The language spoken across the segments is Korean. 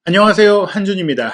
안녕하세요. 한준입니다.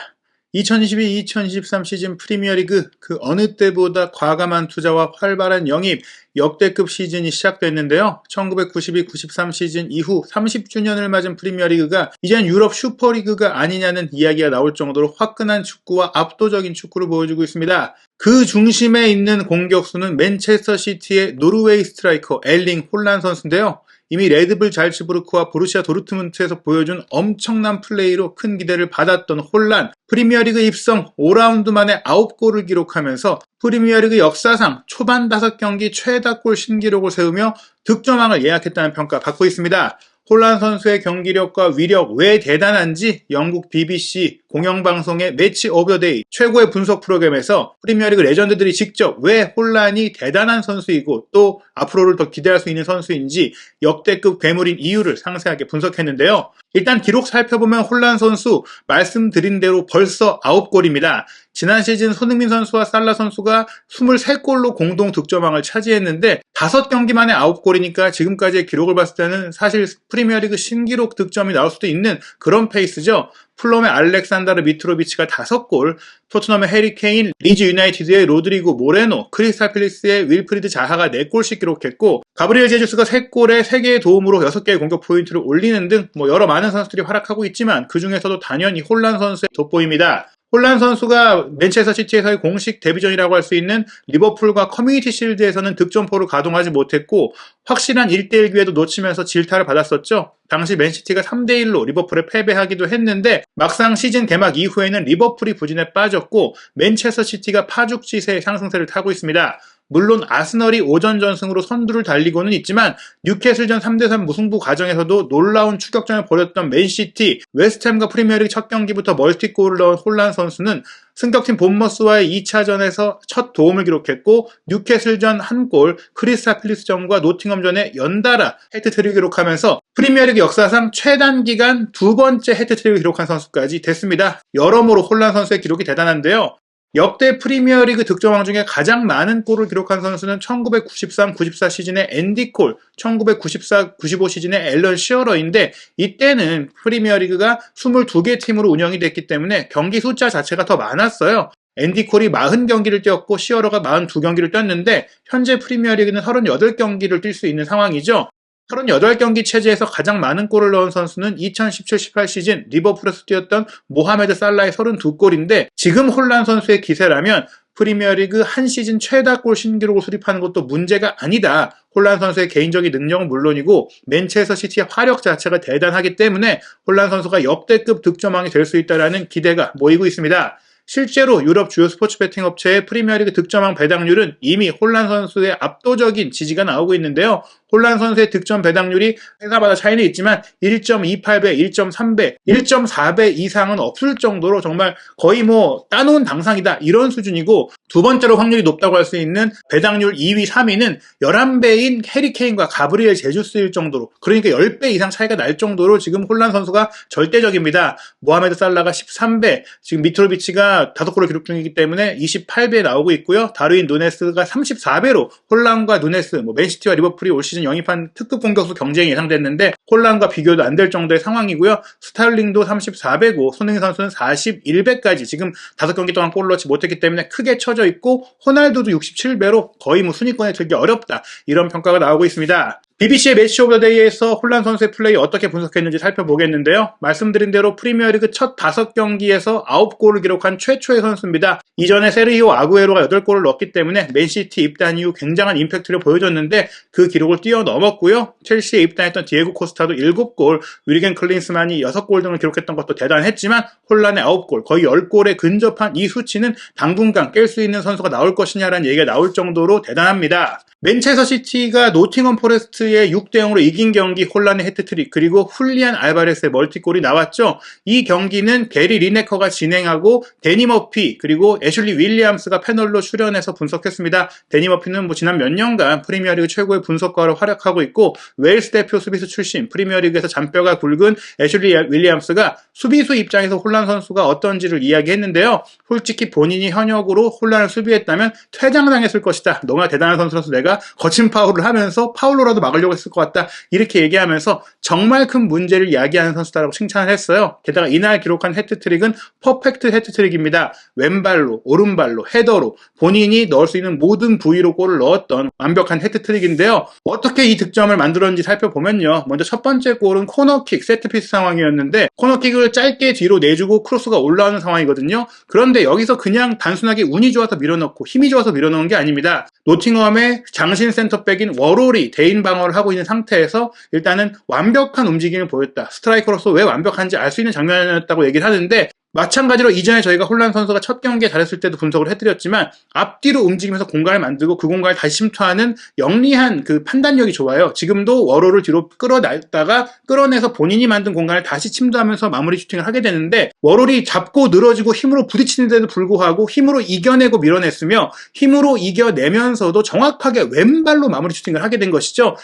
2022-2023 시즌 프리미어리그 그 어느 때보다 과감한 투자와 활발한 영입, 역대급 시즌이 시작됐는데요. 1992-93 시즌 이후 30주년을 맞은 프리미어리그가 이젠 유럽 슈퍼리그가 아니냐는 이야기가 나올 정도로 화끈한 축구와 압도적인 축구를 보여주고 있습니다. 그 중심에 있는 공격수는 맨체스터 시티의 노르웨이 스트라이커 엘링 홀란 선수인데요. 이미 레드불 잘츠부르크와 보루시아 도르트문트에서 보여준 엄청난 플레이로 큰 기대를 받았던 홀란, 프리미어리그 입성 5라운드 만에 9골을 기록하면서 프리미어리그 역사상 초반 5경기 최다골 신기록을 세우며 득점왕을 예약했다는 평가 받고 있습니다. 홀란 선수의 경기력과 위력 왜 대단한지 영국 BBC 공영방송의 매치 오브 더 데이 최고의 분석 프로그램에서 프리미어리그 레전드들이 직접 왜 홀란이 대단한 선수이고 또 앞으로를 더 기대할 수 있는 선수인지 역대급 괴물인 이유를 상세하게 분석했는데요. 일단 기록 살펴보면 홀란 선수 말씀드린 대로 벌써 9골입니다. 지난 시즌 손흥민 선수와 살라 선수가 23골로 공동 득점왕을 차지했는데 5경기 만에 9골이니까 지금까지의 기록을 봤을 때는 사실 프리미어리그 신기록 득점이 나올 수도 있는 그런 페이스죠. 풀럼의 알렉산다르 미트로비치가 5골, 토트넘의 해리 케인, 리즈 유나이티드의 로드리고 모레노, 크리스탈 팰리스의 윌프리드 자하가 4골씩 기록했고 가브리엘 제주스가 3골에 3개의 도움으로 6개의 공격 포인트를 올리는 등 여러 많은 선수들이 활약하고 있지만 그 중에서도 단연히 홀란 선수의 돋보입니다. 홀란 선수가 맨체스터 시티에서의 공식 데뷔전이라고 할 수 있는 리버풀과 커뮤니티 실드에서는 득점포를 가동하지 못했고 확실한 1대1 기회도 놓치면서 질타를 받았었죠. 당시 맨시티가 3대1로 리버풀에 패배하기도 했는데 막상 시즌 개막 이후에는 리버풀이 부진에 빠졌고 맨체스터 시티가 파죽지세의 상승세를 타고 있습니다. 물론 아스널이 오전 전승으로 선두를 달리고는 있지만 뉴캐슬전 3대3 무승부 과정에서도 놀라운 추격전을 벌였던 맨시티, 웨스트햄과 프리미어리그 첫 경기부터 멀티골을 넣은 홀란 선수는 승격팀 본머스와의 2차전에서 첫 도움을 기록했고 뉴캐슬전 1골, 크리스탈 팰리스전과 노팅엄전에 연달아 해트트릭을 기록하면서 프리미어리그 역사상 최단기간 2번째 해트트릭을 기록한 선수까지 됐습니다. 여러모로 홀란 선수의 기록이 대단한데요. 역대 프리미어리그 득점왕 중에 가장 많은 골을 기록한 선수는 1993-94 시즌의 앤디 콜, 1994-95 시즌의 앨런 시어러인데 이때는 프리미어리그가 22개 팀으로 운영이 됐기 때문에 경기 숫자 자체가 더 많았어요. 앤디 콜이 40경기를 뛰었고 시어러가 42경기를 뛰었는데 현재 프리미어리그는 38경기를 뛸 수 있는 상황이죠. 38경기 체제에서 가장 많은 골을 넣은 선수는 2017-18 시즌 리버풀에서 뛰었던 모하메드 살라의 32골인데 지금 홀란 선수의 기세라면 프리미어리그 한 시즌 최다골 신기록을 수립하는 것도 문제가 아니다. 홀란 선수의 개인적인 능력은 물론이고 맨체스터 시티의 화력 자체가 대단하기 때문에 홀란 선수가 역대급 득점왕이 될 수 있다는 기대가 모이고 있습니다. 실제로 유럽 주요 스포츠 베팅 업체의 프리미어리그 득점왕 배당률은 이미 홀란 선수의 압도적인 지지가 나오고 있는데요. 홀란 선수의 득점 배당률이 회사마다 차이는 있지만 1.28배, 1.3배, 1.4배 이상은 없을 정도로 정말 거의 따놓은 당상이다 이런 수준이고 두 번째로 확률이 높다고 할 수 있는 배당률 2위, 3위는 11배인 해리 케인과 가브리엘 제주스일 정도로 그러니까 10배 이상 차이가 날 정도로 지금 홀란 선수가 절대적입니다. 모하메드 살라가 13배, 지금 미트로비치가 5골을 기록 중이기 때문에 28배에 나오고 있고요. 다르윈 누네스가 34배로 홀란과 누네스, 맨시티와 리버풀이 올 시즌 영입한 특급 공격수 경쟁이 예상됐는데 홀란과 비교도 안 될 정도의 상황이고요. 스탈링도 34배고 손흥민 선수는 41배까지 지금 5경기 동안 골을 넣지 못했기 때문에 크게 쳐져 있고 호날두도 67배로 거의 순위권에 들기 어렵다 이런 평가가 나오고 있습니다. BBC의 매치 오브 더 데이에서 홀란 선수의 플레이 어떻게 분석했는지 살펴보겠는데요. 말씀드린 대로 프리미어리그 첫 5경기에서 9골을 기록한 최초의 선수입니다. 이전에 세르히오 아구에로가 8골을 넣었기 때문에 맨시티 입단 이후 굉장한 임팩트를 보여줬는데 그 기록을 뛰어넘었고요. 첼시에 입단했던 디에고 코스타도 7골, 위리겐 클린스만이 6골 등을 기록했던 것도 대단했지만 홀란의 9골, 거의 10골에 근접한 이 수치는 당분간 깰 수 있는 선수가 나올 것이냐라는 얘기가 나올 정도로 대단합니다. 맨체스터 시티가 노팅엄 포레스트의 6대0으로 이긴 경기 홀란의 해트트릭 그리고 훌리안 알바레스의 멀티골이 나왔죠. 이 경기는 게리 리네커가 진행하고 데니 머피 그리고 애슐리 윌리엄스가 패널로 출연해서 분석했습니다. 데니 머피는 지난 몇 년간 프리미어리그 최고의 분석가로 활약하고 있고 웨일스 대표 수비수 출신 프리미어리그에서 잔뼈가 굵은 애슐리 윌리엄스가 수비수 입장에서 홀란 선수가 어떤지를 이야기했는데요. 솔직히 본인이 현역으로 홀란을 수비했다면 퇴장당했을 것이다. 너무나 대단한 선수라서 내가 자체가 거친 파울을 하면서 파울로라도 막으려고 했을 것 같다. 이렇게 얘기하면서 정말 큰 문제를 야기하는 선수다라고 칭찬을 했어요. 게다가 이날 기록한 해트트릭은 퍼펙트 해트트릭입니다. 왼발로, 오른발로, 헤더로 본인이 넣을 수 있는 모든 부위로 골을 넣었던 완벽한 해트트릭인데요. 어떻게 이 득점을 만들었는지 살펴보면요. 먼저 첫 번째 골은 코너킥, 세트피스 상황이었는데 코너킥을 짧게 뒤로 내주고 크로스가 올라오는 상황이거든요. 그런데 여기서 그냥 단순하게 운이 좋아서 밀어넣고 힘이 좋아서 밀어넣은 게 아닙니다. 노팅엄의 장신 센터백인 워롤이 대인 방어를 하고 있는 상태에서 일단은 완벽한 움직임을 보였다. 스트라이커로서 왜 완벽한지 알 수 있는 장면이었다고 얘기를 하는데 마찬가지로 이전에 저희가 홀란 선수가 첫 경기에 잘했을 때도 분석을 해드렸지만 앞뒤로 움직이면서 공간을 만들고 그 공간을 다시 침투하는 영리한 그 판단력이 좋아요. 지금도 워롤을 뒤로 끌어냈다가 끌어내서 본인이 만든 공간을 다시 침투하면서 마무리 슈팅을 하게 되는데 워롤이 잡고 늘어지고 힘으로 부딪히는데도 불구하고 힘으로 이겨내고 밀어냈으며 힘으로 이겨내면서도 정확하게 왼발로 마무리 슈팅을 하게 된 것이죠.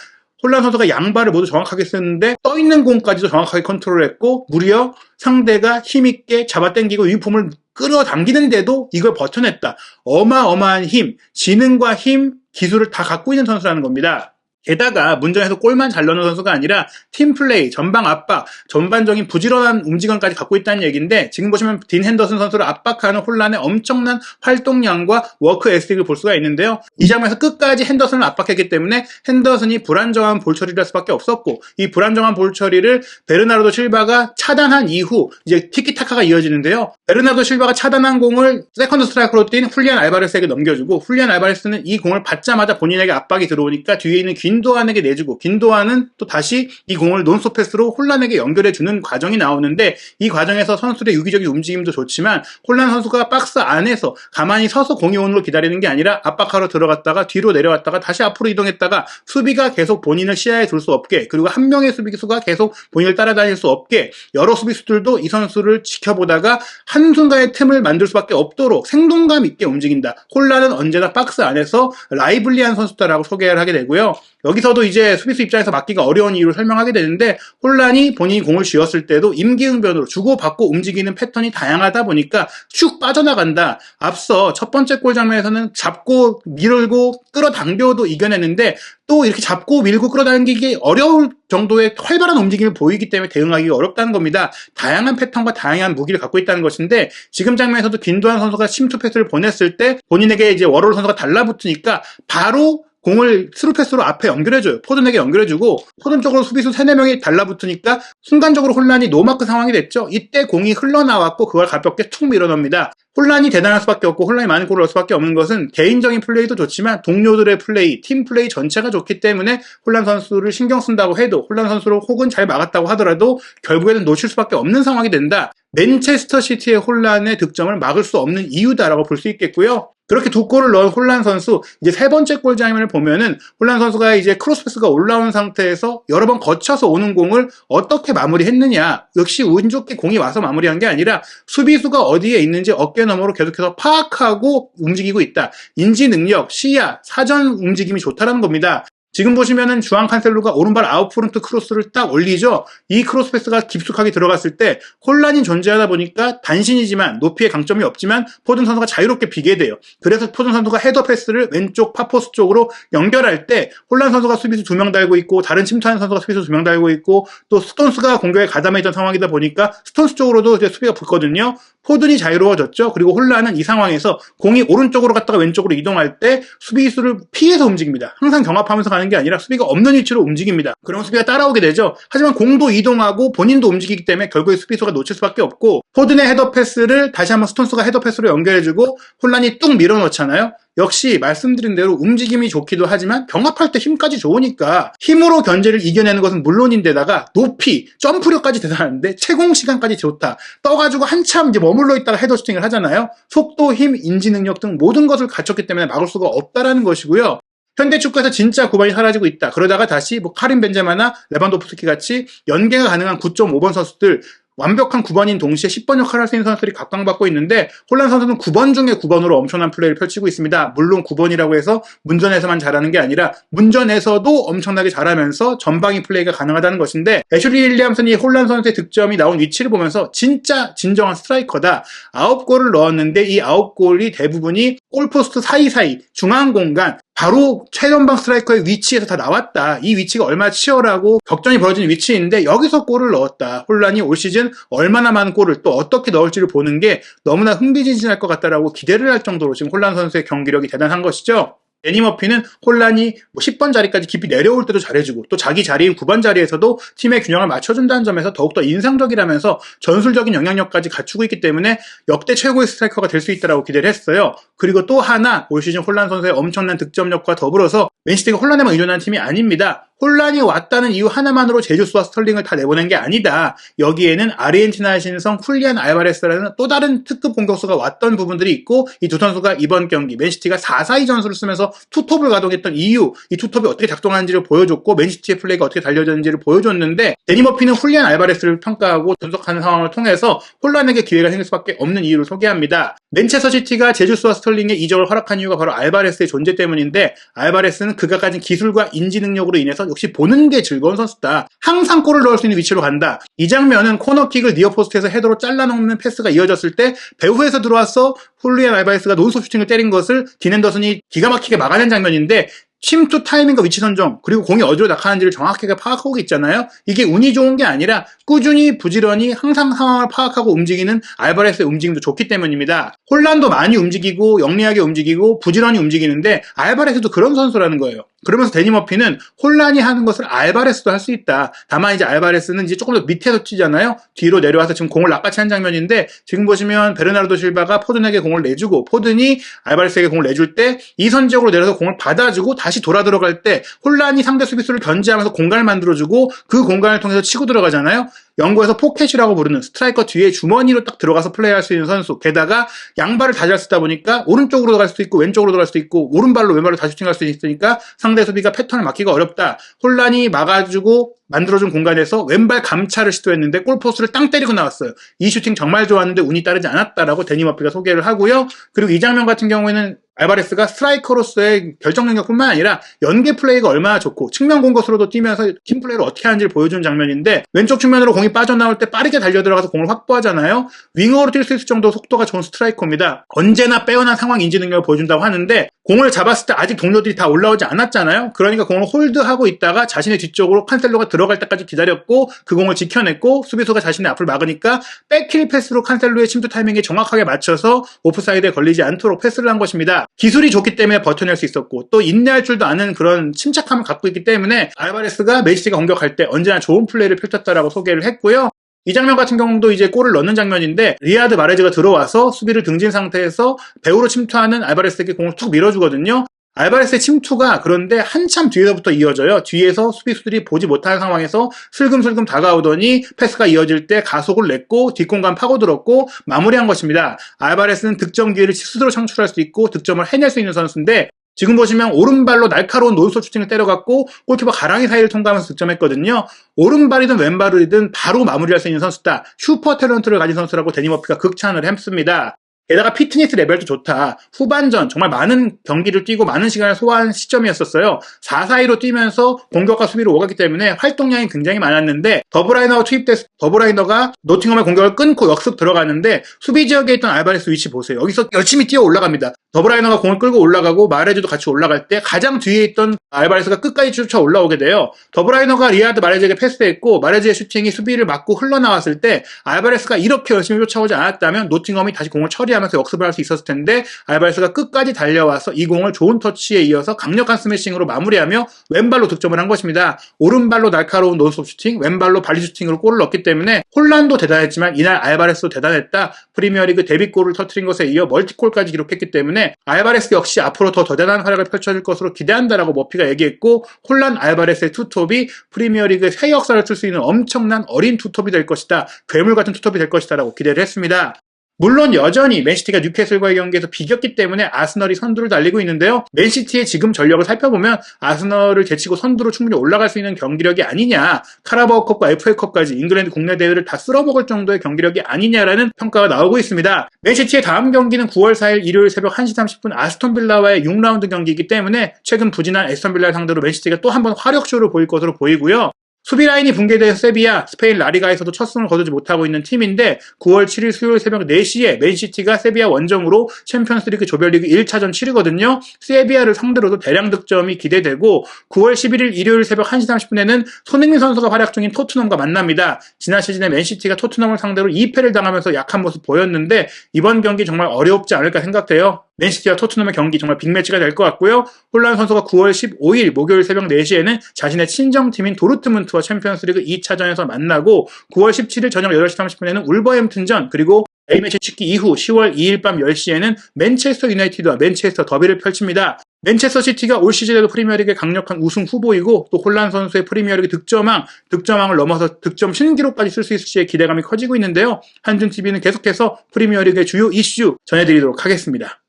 홀란 선수가 양발을 모두 정확하게 쓰는데 떠있는 공까지도 정확하게 컨트롤했고 무려 상대가 힘있게 잡아당기고 유니폼을 끌어당기는데도 이걸 버텨냈다. 어마어마한 힘, 지능과 힘, 기술을 다 갖고 있는 선수라는 겁니다. 게다가 문전에서 골만 잘 넣는 선수가 아니라 팀플레이, 전방 압박, 전반적인 부지런한 움직임까지 갖고 있다는 얘기인데 지금 보시면 딘 핸더슨 선수를 압박하는 홀란의 엄청난 활동량과 워크 에스틱을 볼 수가 있는데요. 이 장면에서 끝까지 핸더슨을 압박했기 때문에 핸더슨이 불안정한 볼 처리를 할 수밖에 없었고 이 불안정한 볼 처리를 베르나르도 실바가 차단한 이후 이제 티키타카가 이어지는데요. 베르나르도 실바가 차단한 공을 세컨드 스트라이크로 뛴 훌리안 알바레스에게 넘겨주고 훌리안 알바레스는 이 공을 받자마자 본인에게 압박이 들어오니까 뒤에 있는 긴도안에게 내주고 긴도안은 또 다시 이 공을 논스톱 패스로 홀란에게 연결해주는 과정이 나오는데 이 과정에서 선수들의 유기적인 움직임도 좋지만 홀란 선수가 박스 안에서 가만히 서서 공이 오는 걸 기다리는 게 아니라 압박하러 들어갔다가 뒤로 내려왔다가 다시 앞으로 이동했다가 수비가 계속 본인을 시야에 둘 수 없게 그리고 한 명의 수비수가 계속 본인을 따라다닐 수 없게 여러 수비수들도 이 선수를 지켜보다가 한순간의 틈을 만들 수밖에 없도록 생동감 있게 움직인다. 홀란은 언제나 박스 안에서 라이블리한 선수다라고 소개를 하게 되고요. 여기서도 이제 수비수 입장에서 막기가 어려운 이유를 설명하게 되는데 홀란이 본인이 공을 쥐었을 때도 임기응변으로 주고받고 움직이는 패턴이 다양하다 보니까 쭉 빠져나간다. 앞서 첫 번째 골 장면에서는 잡고 밀고 끌어당겨도 이겨내는데 또 이렇게 잡고 밀고 끌어당기기 어려울 정도의 활발한 움직임을 보이기 때문에 대응하기가 어렵다는 겁니다. 다양한 패턴과 다양한 무기를 갖고 있다는 것인데 지금 장면에서도 김도환 선수가 침투 패스를 보냈을 때 본인에게 이제 워롤 선수가 달라붙으니까 바로 공을 스루 패스로 앞에 연결해줘요. 포든에게 연결해주고 포든 쪽으로 수비수 3-4명이 달라붙으니까 순간적으로 혼란이 노마크 상황이 됐죠. 이때 공이 흘러나왔고 그걸 가볍게 툭 밀어넣습니다. 혼란이 대단할 수밖에 없고 혼란이 많은 골을 넣을 수밖에 없는 것은 개인적인 플레이도 좋지만 동료들의 플레이, 팀 플레이 전체가 좋기 때문에 혼란 선수를 신경 쓴다고 해도 혼란 선수를 혹은 잘 막았다고 하더라도 결국에는 놓칠 수밖에 없는 상황이 된다. 맨체스터 시티의 혼란의 득점을 막을 수 없는 이유다라고 볼 수 있겠고요. 그렇게 두 골을 넣은 홀란 선수, 이제 세 번째 골 장면을 보면은 홀란 선수가 이제 크로스 패스가 올라온 상태에서 여러 번 거쳐서 오는 공을 어떻게 마무리했느냐. 역시 운 좋게 공이 와서 마무리한 게 아니라 수비수가 어디에 있는지 어깨 너머로 계속해서 파악하고 움직이고 있다. 인지 능력, 시야, 사전 움직임이 좋다라는 겁니다. 지금 보시면은 주앙 칸셀로가 오른발 아웃프론트 크로스를 딱 올리죠. 이 크로스 패스가 깊숙하게 들어갔을 때 혼란이 존재하다 보니까 단신이지만 높이의 강점이 없지만 포든 선수가 자유롭게 비게 돼요. 그래서 포든 선수가 헤더 패스를 왼쪽 파포스 쪽으로 연결할 때 혼란 선수가 수비수 2명 달고 있고 다른 침투하는 선수가 수비수 2명 달고 있고 또 스톤스가 공격에 가담해 있던 상황이다 보니까 스톤스 쪽으로도 이제 수비가 붙거든요. 포든이 자유로워졌죠. 그리고 혼란은 이 상황에서 공이 오른쪽으로 갔다가 왼쪽으로 이동할 때 수비수를 피해서 움직입니다. 항상 경합하면서 가는 게 아니라 수비가 없는 위치로 움직입니다. 그럼 수비가 따라오게 되죠. 하지만 공도 이동하고 본인도 움직이기 때문에 결국에 수비수가 놓칠 수밖에 없고 포든의 헤더 패스를 다시 한번 스톤스가 헤더 패스로 연결해주고 혼란이 뚝 밀어넣잖아요. 역시 말씀드린 대로 움직임이 좋기도 하지만 경합할 때 힘까지 좋으니까 힘으로 견제를 이겨내는 것은 물론인데다가 높이, 점프력까지 대단한데 채공 시간까지 좋다. 떠가지고 한참 이제 머물러 있다가 헤더 슈팅을 하잖아요. 속도, 힘, 인지 능력 등 모든 것을 갖췄기 때문에 막을 수가 없다라는 것이고요. 현대 축구에서 진짜 9번이 사라지고 있다. 그러다가 다시 카림 벤제마나 레반도프스키 같이 연계가 가능한 9.5번 선수들 완벽한 9번인 동시에 10번 역할을 할 수 있는 선수들이 각광받고 있는데 홀란 선수는 9번 중에 9번으로 엄청난 플레이를 펼치고 있습니다. 물론 9번이라고 해서 문전에서만 잘하는 게 아니라 문전에서도 엄청나게 잘하면서 전방위 플레이가 가능하다는 것인데 애슐리 윌리엄슨이 홀란 선수의 득점이 나온 위치를 보면서 진짜 진정한 스트라이커다. 9골을 넣었는데 이 9골이 대부분이 골포스트 사이사이 중앙 공간 바로 최전방 스트라이커의 위치에서 다 나왔다. 이 위치가 얼마나 치열하고 격전이 벌어지는 위치인데 여기서 골을 넣었다. 홀란이 올 시즌 얼마나 많은 골을 또 어떻게 넣을지를 보는 게 너무나 흥미진진할 것 같다라고 기대를 할 정도로 지금 홀란 선수의 경기력이 대단한 것이죠. 데니 머피는 홀란이 10번 자리까지 깊이 내려올 때도 잘해주고 또 자기 자리인 9번 자리에서도 팀의 균형을 맞춰준다는 점에서 더욱더 인상적이라면서 전술적인 영향력까지 갖추고 있기 때문에 역대 최고의 스트라이커가 될 수 있다고 기대를 했어요. 그리고 또 하나 올 시즌 홀란 선수의 엄청난 득점력과 더불어서 맨시티가 홀란에만 의존한 팀이 아닙니다. 홀란이 왔다는 이유 하나만으로 제주스와 스털링을 다 내보낸 게 아니다. 여기에는 아르헨티나 신성 훌리안 알바레스라는 또 다른 특급 공격수가 왔던 부분들이 있고 이 두 선수가 이번 경기 맨시티가 4-4-2 전술을 쓰면서 투톱을 가동했던 이유, 이 투톱이 어떻게 작동하는지를 보여줬고 맨시티의 플레이가 어떻게 달려졌는지를 보여줬는데 데니 머피는 훌리안 알바레스를 평가하고 분석하는 상황을 통해서 홀란에게 기회가 생길 수밖에 없는 이유를 소개합니다. 맨체스터 시티가 제주스와 스털링의 이적을 허락한 이유가 바로 알바레스의 존재 때문인데 알바레스는 그가 가진 기술과 인지 능력으로 인해서 역시 보는 게 즐거운 선수다. 항상 골을 넣을 수 있는 위치로 간다. 이 장면은 코너킥을 니어포스트에서 헤더로 잘라놓는 패스가 이어졌을 때 배후에서 들어와서 훌리안 알바레스가 논스톱 슈팅을 때린 것을 딘 앤더슨이 기가 막히게 막아낸 장면인데 침투 타이밍과 위치 선정 그리고 공이 어디로 낙하하는지를 정확하게 파악하고 있잖아요. 이게 운이 좋은 게 아니라 꾸준히 부지런히 항상 상황을 파악하고 움직이는 알바레스의 움직임도 좋기 때문입니다. 홀란도 많이 움직이고 영리하게 움직이고 부지런히 움직이는데 알바레스도 그런 선수라는 거예요. 그러면서 데니 머피는 홀란이 하는 것을 알바레스도 할 수 있다. 다만 이제 알바레스는 이제 조금 더 밑에서 뛰잖아요. 뒤로 내려와서 지금 공을 낚아채는 장면인데 지금 보시면 베르나르도 실바가 포든에게 공을 내주고 포든이 알바레스에게 공을 내줄 때 이선 지역으로 내려서 공을 받아주고 다시 돌아 들어갈 때 홀란이 상대 수비수를 견제하면서 공간을 만들어주고 그 공간을 통해서 치고 들어가잖아요. 영국에서 포켓이라고 부르는 스트라이커 뒤에 주머니로 딱 들어가서 플레이할 수 있는 선수. 게다가 양발을 다 잘 쓰다 보니까 오른쪽으로 들어갈 수도 있고 왼쪽으로 들어갈 수도 있고 오른발로 왼발로 다 슈팅할 수 있으니까 상대 수비가 패턴을 막기가 어렵다. 홀란이 막아주고 만들어준 공간에서 왼발 감차를 시도했는데 골포스를 땅 때리고 나왔어요. 이 슈팅 정말 좋았는데 운이 따르지 않았다라고 데니 머피가 소개를 하고요. 그리고 이 장면 같은 경우에는 알바레스가 스트라이커로서의 결정 능력뿐만 아니라 연계 플레이가 얼마나 좋고 측면 공격수로도 뛰면서 팀 플레이를 어떻게 하는지를 보여주는 장면인데 왼쪽 측면으로 공이 빠져나올 때 빠르게 달려들어가서 공을 확보하잖아요. 윙어로 뛸 수 있을 정도로 속도가 좋은 스트라이커입니다. 언제나 빼어난 상황 인지 능력을 보여준다고 하는데 공을 잡았을 때 아직 동료들이 다 올라오지 않았잖아요. 그러니까 공을 홀드하고 있다가 자신의 뒤쪽으로 칸셀로가 들어갈 때까지 기다렸고 그 공을 지켜냈고 수비수가 자신의 앞을 막으니까 백힐 패스로 칸셀로의 침투 타이밍에 정확하게 맞춰서 오프사이드에 걸리지 않도록 패스를 한 것입니다. 기술이 좋기 때문에 버텨낼 수 있었고 또 인내할 줄도 아는 그런 침착함을 갖고 있기 때문에 알바레스가 맨시티가 공격할 때 언제나 좋은 플레이를 펼쳤다라고 소개를 했고요. 이 장면 같은 경우도 이제 골을 넣는 장면인데 리아드 마레즈가 들어와서 수비를 등진 상태에서 배우로 침투하는 알바레스에게 공을 툭 밀어주거든요. 알바레스의 침투가 그런데 한참 뒤에서부터 이어져요. 뒤에서 수비수들이 보지 못하는 상황에서 슬금슬금 다가오더니 패스가 이어질 때 가속을 냈고 뒷공간 파고들었고 마무리한 것입니다. 알바레스는 득점 기회를 스스로 창출할 수 있고 득점을 해낼 수 있는 선수인데 지금 보시면 오른발로 날카로운 논스톱 슈팅을 때려갖고 골키퍼 가랑이 사이를 통과하면서 득점했거든요. 오른발이든 왼발이든 바로 마무리할 수 있는 선수다. 슈퍼 탤런트를 가진 선수라고 데니 머피가 극찬을 했습니다. 게다가 피트니스 레벨도 좋다. 후반전 정말 많은 경기를 뛰고 많은 시간을 소화한 시점이었었어요. 4-4-2로 뛰면서 공격과 수비로 오갔기 때문에 활동량이 굉장히 많았는데 더브라이너가 투입돼서 더브라이너가 노팅엄의 공격을 끊고 역습 들어가는데 수비 지역에 있던 알바레스 위치 보세요. 여기서 열심히 뛰어 올라갑니다. 더브라이너가 공을 끌고 올라가고 마레즈도 같이 올라갈 때 가장 뒤에 있던 알바레스가 끝까지 쫓아 올라오게 돼요. 더브라이너가 리아드 마레즈에게 패스했고 마레즈의 슈팅이 수비를 막고 흘러나왔을 때 알바레스가 이렇게 열심히 쫓아오지 않았다면 노팅엄이 다시 공을 처리하면서 역습을 할 수 있었을 텐데 알바레스가 끝까지 달려와서 이 공을 좋은 터치에 이어서 강력한 스매싱으로 마무리하며 왼발로 득점을 한 것입니다. 오른발로 날카로운 논스톱 슈팅, 왼발로 발리 슈팅으로 골을 넣었기 때문에 홀란도 대단했지만 이날 알바레스도 대단했다. 프리미어리그 데뷔골을 터뜨린 것에 이어 멀티골까지 기록했기 때문에 알바레스 역시 앞으로 더 대단한 활약을 펼쳐질 것으로 기대한다라고 머피가 얘기했고 홀란 알바레스의 투톱이 프리미어리그의 새 역사를 쓸 수 있는 엄청난 어린 투톱이 될 것이다. 괴물 같은 투톱이 될 것이다 라고 기대를 했습니다. 물론 여전히 맨시티가 뉴캐슬과의 경기에서 비겼기 때문에 아스널이 선두를 달리고 있는데요. 맨시티의 지금 전력을 살펴보면 아스널을 제치고 선두로 충분히 올라갈 수 있는 경기력이 아니냐, 카라바오컵과 FA컵까지 잉글랜드 국내 대회를 다 쓸어먹을 정도의 경기력이 아니냐라는 평가가 나오고 있습니다. 맨시티의 다음 경기는 9월 4일 일요일 새벽 1시 30분 아스톤빌라와의 6라운드 경기이기 때문에 최근 부진한 애스톤빌라를 상대로 맨시티가 또 한 번 화력쇼를 보일 것으로 보이고요. 수비 라인이 붕괴돼서 세비야, 스페인 라리가에서도 첫 승을 거두지 못하고 있는 팀인데 9월 7일 수요일 새벽 4시에 맨시티가 세비야 원정으로 챔피언스리그 조별리그 1차전 치르거든요. 세비야를 상대로도 대량 득점이 기대되고 9월 11일 일요일 새벽 1시 30분에는 손흥민 선수가 활약 중인 토트넘과 만납니다. 지난 시즌에 맨시티가 토트넘을 상대로 2패를 당하면서 약한 모습 보였는데 이번 경기 정말 어렵지 않을까 생각돼요. 맨시티와 토트넘의 경기 정말 빅매치가 될 것 같고요. 홀란 선수가 9월 15일 목요일 새벽 4시에는 자신의 친정팀인 도르트문트와 챔피언스리그 2차전에서 만나고 9월 17일 저녁 8시 30분에는 울버햄튼전 그리고 A매치 치기 이후 10월 2일 밤 10시에는 맨체스터 유나이티드와 맨체스터 더비를 펼칩니다. 맨체스터 시티가 올 시즌에도 프리미어리그의 강력한 우승 후보이고 또 홀란 선수의 프리미어리그 득점왕을 넘어서 득점 신기록까지 쓸 수 있을지의 기대감이 커지고 있는데요. 한준TV는 계속해서 프리미어리그의 주요 이슈 전해드리도록 하겠습니다.